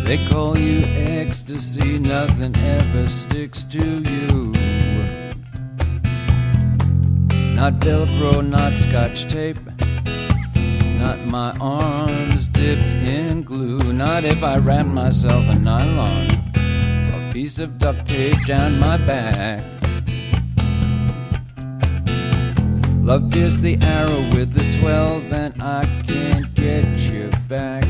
They call you ecstasy, nothing ever sticks to you. Not Velcro, not Scotch tape, not my arms dipped in glue. Not if I wrap myself in nylon, a piece of duct tape down my back. Love pierced the arrow with the 12 and I can't get you back.